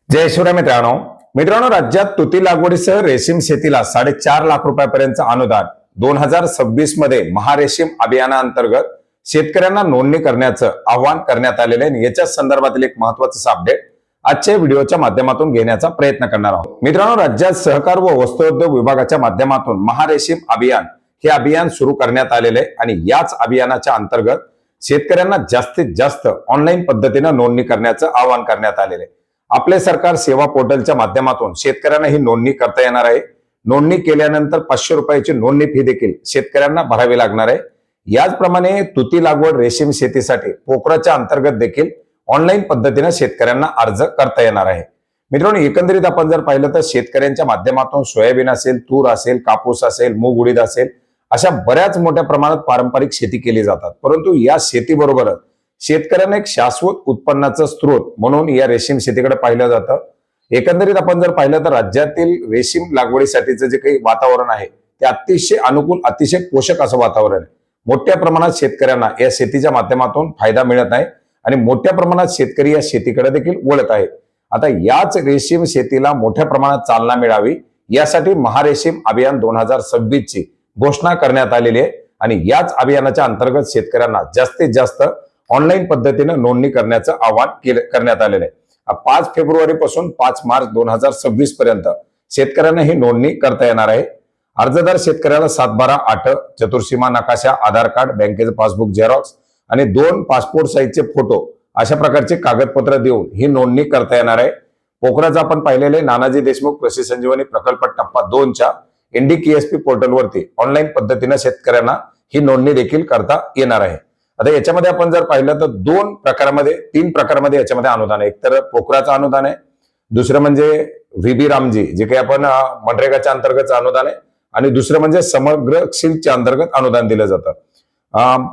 जय शिवराय मित्रांनो राज्यात तुती लागवडीसह रेशीम शेतीला 4.5 लाख रुपयापर्यंत अनुदान 2026 मध्ये महारेशीम अभियानाअंतर्गत शेतकऱ्यांना नोंदणी करण्याचं आवाहन करण्यात आलेले आहे। याच्या संदर्भातील एक महत्त्वाचं अपडेट आजच्या व्हिडिओच्या माध्यमातून घेण्याचा प्रयत्न करणार आहोत। मित्रांनो, राज्यात सहकार व वस्त्रोद्योग विभागाच्या माध्यमातून महारेशीम अभियान हे अभियान सुरू करण्यात आलेले आहे आणि याच अभियानाच्या अंतर्गत शेतकऱ्यांना जास्तीत जास्त ऑनलाईन पद्धतीने नोंदणी करण्याचं आवाहन करण्यात आलेले आहे। आपले सरकार सेवा पोर्टलच्या माध्यमातून शेतकऱ्यांना ही नोंदणी करता येणार आहे। नोंदणी केल्यानंतर 500 रुपयाची नोंदणी फी देखील शेतकऱ्यांना भरावी लागणार आहे। याचप्रमाणे तुती लागवड रेशीम शेतीसाठी पोखराच्या अंतर्गत देखील ऑनलाईन पद्धतीने शेतकऱ्यांना अर्ज करता येणार आहे। मित्रांनो, एकंदरीत आपण जर पाहिलं तर शेतकऱ्यांच्या माध्यमातून सोयाबीन असेल, तूर असेल, कापूस असेल, मूग उडीद असेल, अशा बऱ्याच मोठ्या प्रमाणात पारंपरिक शेती केली जातात। परंतु या शेतीबरोबरच शेतकऱ्यांना एक शाश्वत उत्पन्नाचा स्रोत म्हणून या रेशीम शेतीकडे पाहिलं जातं। एकंदरीत आपण जर पाहिलं तर राज्यातील रेशीम लागवडीसाठीचं जे काही वातावरण आहे ते अतिशय अनुकूल, अतिशय पोषक असं वातावरण आहे। मोठ्या प्रमाणात शेतकऱ्यांना या शेतीच्या माध्यमातून फायदा मिळत आहे आणि मोठ्या प्रमाणात शेतकरी या शेतीकडे देखील वळत आहेत। आता याच रेशीम शेतीला मोठ्या प्रमाणात चालना मिळावी यासाठी महारेशीम अभियान 2026 ची घोषणा करण्यात आलेली आहे आणि याच अभियानाच्या अंतर्गत शेतकऱ्यांना जास्तीत जास्त ऑनलाईन पद्धतीने नोंदणी करण्याचं आवाहन करण्यात आलेलं आहे। 5 फेब्रुवारी पासून 5 मार्च 2026 पर्यंत शेतकऱ्यांना ही नोंदणी करता येणार आहे। अर्जदार शेतकऱ्याला 7/12/8 चतुर्सीमा नकाशा, आधार कार्ड, बँकेचं पासबुक झेरॉक्स आणि 2 पासपोर्ट साईजचे फोटो अशा प्रकारचे कागदपत्र देऊन ही नोंदणी करता येणार आहे। पोखराचं आपण पाहिलेले नानाजी देशमुख कृषी संजीवनी प्रकल्प टप्पा 2 च्या NDKSP पोर्टलवरती ऑनलाईन पद्धतीने शेतकऱ्यांना ही नोंदणी देखील करता येणार आहे। आता याच्यामध्ये आपण जर पाहिलं तर 3 प्रकारामध्ये याच्यामध्ये अनुदान आहे। एक तर पोखराचं अनुदान आहे, दुसरं म्हणजे VB रामजी जे काही आपण मनरेगाच्या अंतर्गत अनुदान आहे आणि दुसरं म्हणजे समग्र सिल्कच्या अंतर्गत अनुदान दिलं जातं।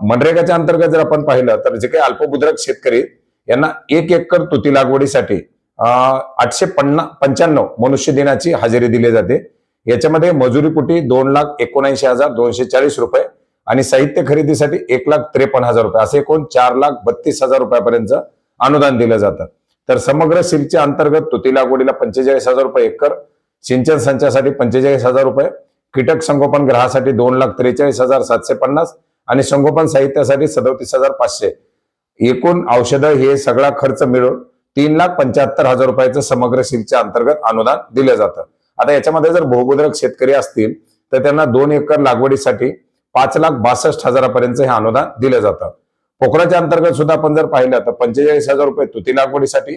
मनरेगाच्या अंतर्गत जर आपण पाहिलं तर जे काही अल्पभूधारक शेतकरी यांना 1 एकर तुती लागवडीसाठी 895 मनुष्य दिनाची हजेरी दिली जाते। याच्यामध्ये मजुरीपोटी 2,79,240 रुपये आणि साहित्य खरेदीसाठी 1,53,000 रुपये असे एकूण 4,32,000 रुपयापर्यंत अनुदान दिलं जातं। तर समग्र सिल्कच्या अंतर्गत तुती लागवडीला 45,000 रुपये एकर, सिंचन संचासाठी 45,000 रुपये, कीटक संगोपन ग्रहासाठी 2,43,750 आणि संगोपन साहित्यासाठी 37,500, एकूण औषधं हे सगळा खर्च मिळून 3,75,000 रुपयाचं समग्र सिल्कच्या अंतर्गत अनुदान दिलं जातं। आता याच्यामध्ये जर बहुभूधारक शेतकरी असतील तर त्यांना 2 एकर लागवडीसाठी 5,62,000 पर्यंत हे अनुदान दिलं जातं। पोखराच्या अंतर्गत सुद्धा आपण जर पाहिलं तर 45,000 रुपये तुती लागवडीसाठी,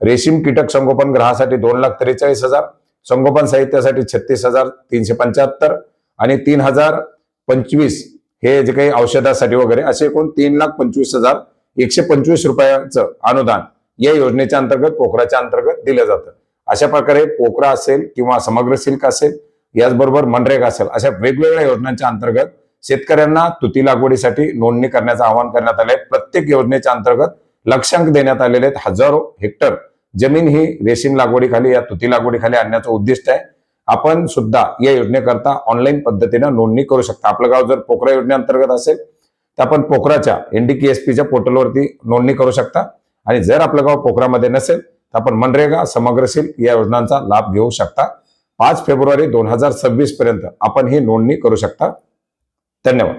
रेशीम कीटक संगोपन ग्रहासाठी 2,43,000, संगोपन साहित्यासाठी 36,375 आणि 3,025 हे जे काही औषधासाठी वगैरे असे एकूण 3,25,125 रुपयाचं अनुदान या योजनेच्या अंतर्गत पोखराच्या अंतर्गत दिलं जातं। अशा प्रकारे पोखरा असेल किंवा समग्र सिल्क असेल, याचबरोबर मनरेगा असेल, अशा वेगवेगळ्या योजनांच्या अंतर्गत शेतकऱ्यांना तुती लागवडीसाठी नोंदणी करण्याचं आवाहन करण्यात आलंय। प्रत्येक योजनेच्या अंतर्गत लक्ष्यांक देण्यात आलेले आहेत। हजारो हेक्टर जमीन ही रेशीम लागवडीखाली या तुती लागवडीखाली आणण्याचं उद्दिष्ट आहे। आपण सुद्धा या योजनेकरता ऑनलाईन पद्धतीने नोंदणी करू शकता। आपलं गाव जर पोखरा योजनेअंतर्गत असेल तर आपण पोखराच्या NDKSPच्या पोर्टलवरती नोंदणी करू शकता आणि जर आपलं गाव पोखरामध्ये नसेल तर आपण मनरेगा, समग्र सिल्क या योजनांचा लाभ घेऊ शकता। 5 फेब्रुवारी 2026 पर्यंत आपण ही नोंदणी करू शकता। धन्यवाद।